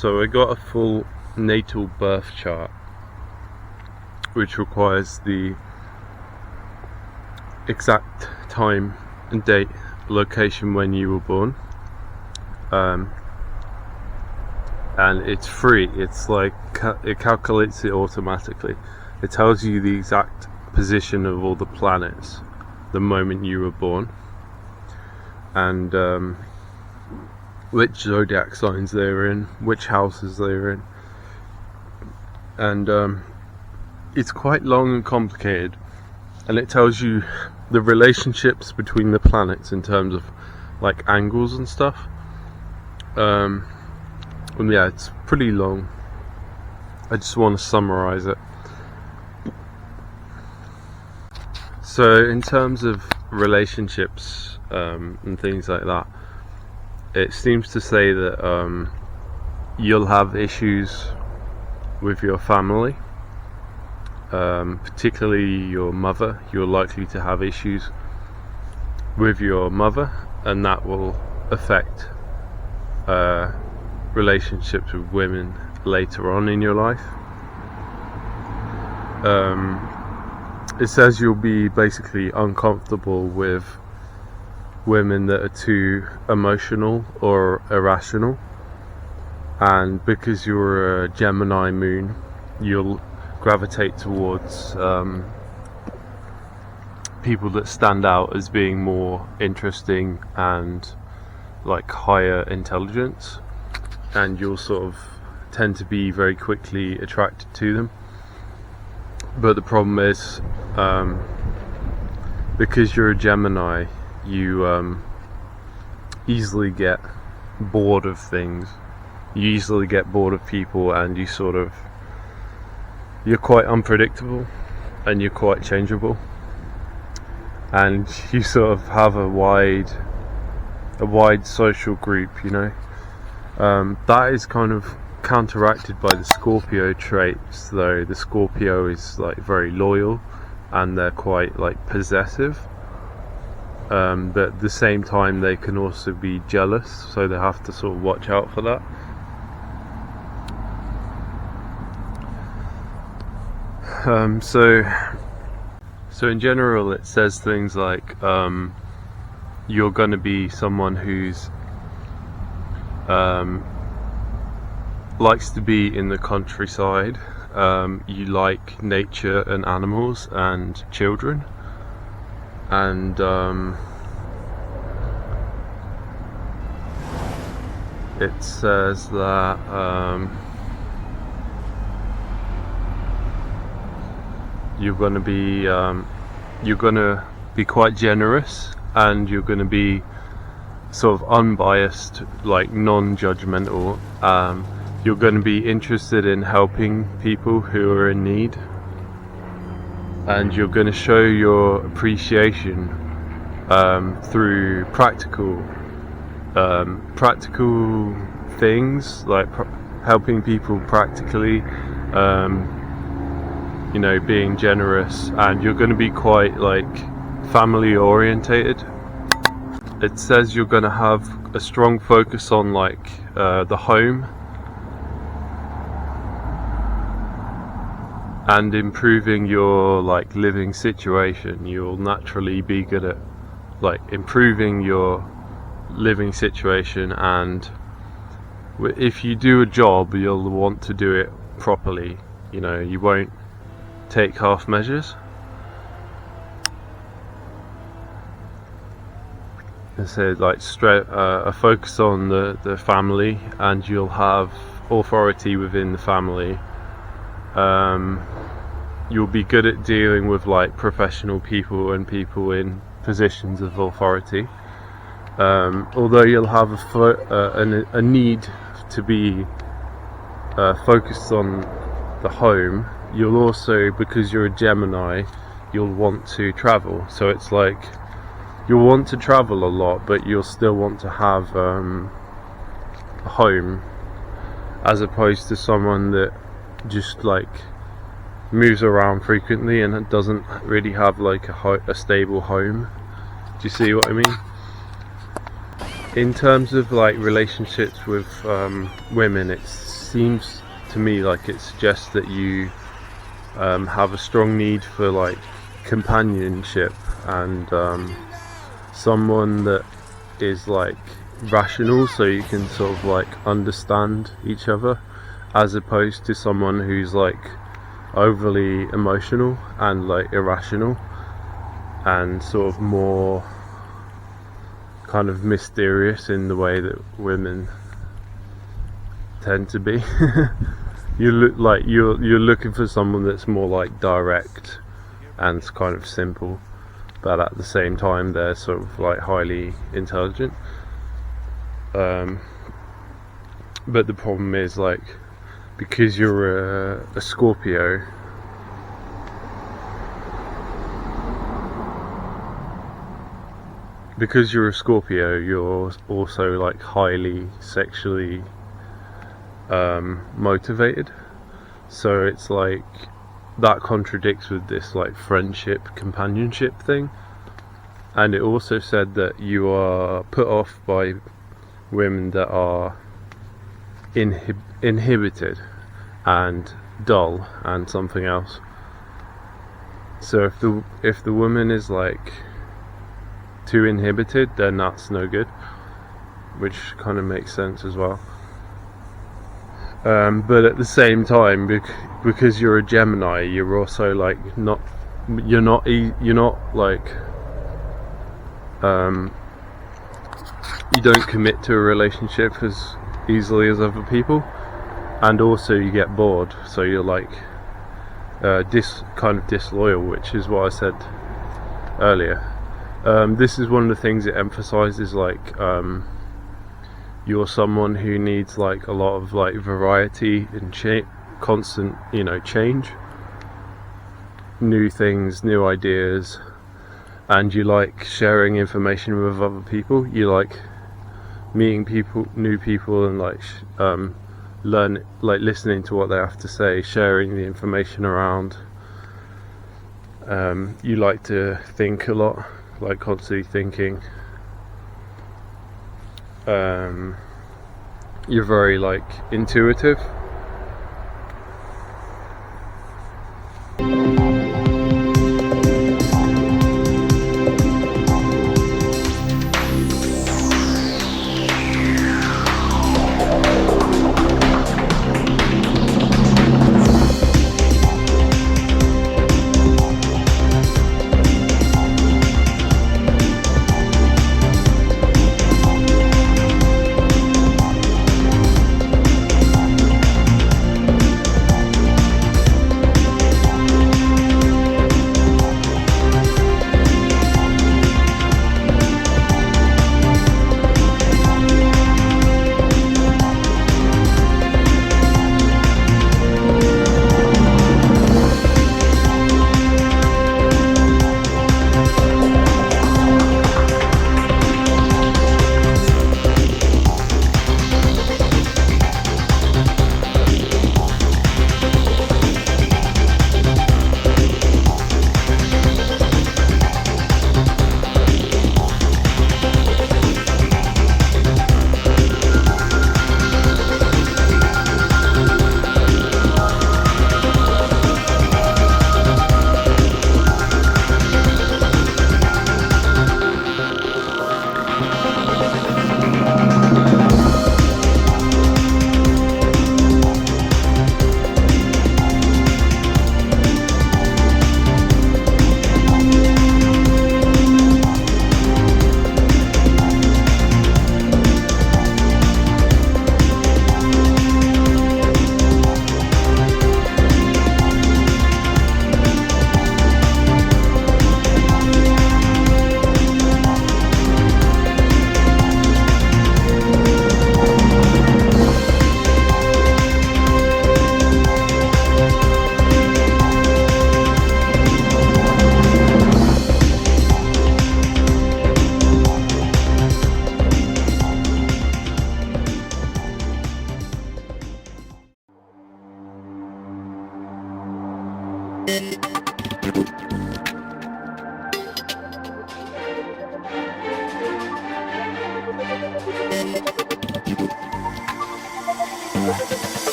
So I got a full natal birth chart, which requires the exact time and date, location when you were born, and it's free. It's like it calculates it automatically. It tells you the exact position of all the planets the moment you were born, and which zodiac signs they're in, which houses they're in, and it's quite long and complicated, and it tells you the relationships between the planets in terms of like angles and stuff. And yeah, it's pretty long. I just want to summarize it. So in terms of relationships and things like that, it seems to say that you'll have issues with your family, particularly your mother. You're likely to have issues with your mother, and that will affect relationships with women later on in your life. It says you'll be basically uncomfortable with women that are too emotional or irrational, and because you're a Gemini moon, you'll gravitate towards people that stand out as being more interesting and like higher intelligence, and you'll sort of tend to be very quickly attracted to them. But the problem is, because you're a Gemini, you easily get bored of things, you easily get bored of people, and you're quite unpredictable, and you're quite changeable, and you sort of have a wide social group, you know. That is kind of counteracted by the Scorpio traits, though. The Scorpio is like very loyal, and they're quite like possessive, but at the same time they can also be jealous, so they have to sort of watch out for that. So in general it says things like you're going to be someone who's likes to be in the countryside. You like nature and animals and children, and it says that you're going to be quite generous, and you're going to be sort of unbiased, like non-judgmental. You're going to be interested in helping people who are in need, and you're going to show your appreciation through practical things, like helping people practically, you know, being generous, and you're going to be quite like family orientated. It says you're going to have a strong focus on like the home and improving your like living situation. You'll naturally be good at like improving your living situation, and if you do a job, you'll want to do it properly. You know, you won't take half measures. And so like a focus on the family, and you'll have authority within the family. You'll be good at dealing with like professional people and people in positions of authority. Although you'll have a need to be focused on the home, you'll also, because you're a Gemini, you'll want to travel. So it's like you'll want to travel a lot, but you'll still want to have a home, as opposed to someone that just like moves around frequently and doesn't really have like a stable home. Do you see what I mean? in terms of like relationships with women, it seems to me like it suggests that you have a strong need for like companionship and someone that is like rational, so you can sort of like understand each other, as opposed to someone who's like overly emotional and like irrational and sort of more kind of mysterious in the way that women tend to be. You look like you're looking for someone that's more like direct and kind of simple, but at the same time they're sort of like highly intelligent. But the problem is, like, because you're a Scorpio, you're also like highly sexually motivated. So it's like that contradicts with this like friendship, companionship thing. And it also said that you are put off by women that are inhibited and dull and something else. So if the woman is like too inhibited, then that's no good, which kind of makes sense as well. But at the same time, because you're a Gemini, you're also like you're not like you don't commit to a relationship as easily as other people, and also you get bored, so you're like kind of disloyal, which is what I said earlier. This is one of the things it emphasizes, like you're someone who needs like a lot of like variety and constant, change, new things, new ideas, and you like sharing information with other people. You like meeting new people, and like listening to what they have to say, sharing the information around. You like to think a lot, like constantly thinking. You're very like intuitive.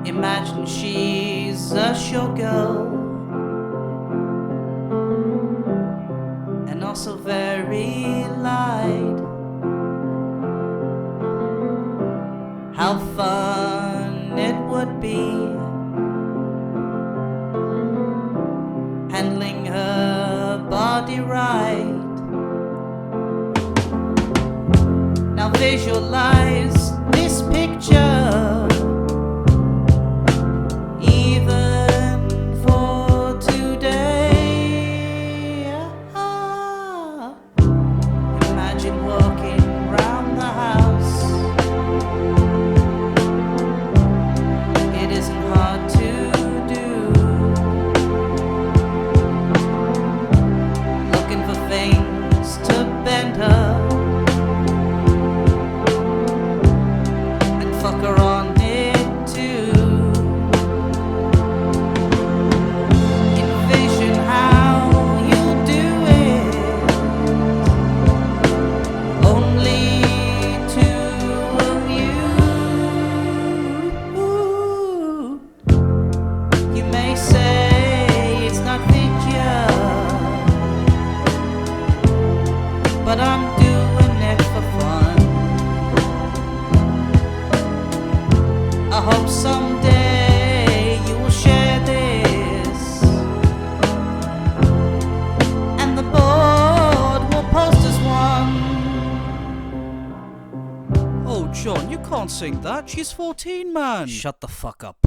Imagine she's a showgirl and also very light. How fun it would be handling her body right. Now visualize this picture. But I'm doing it for fun. I hope someday you will share this, and the board will post as one. Oh, John, you can't sing that. She's 14, man. Shut the fuck up.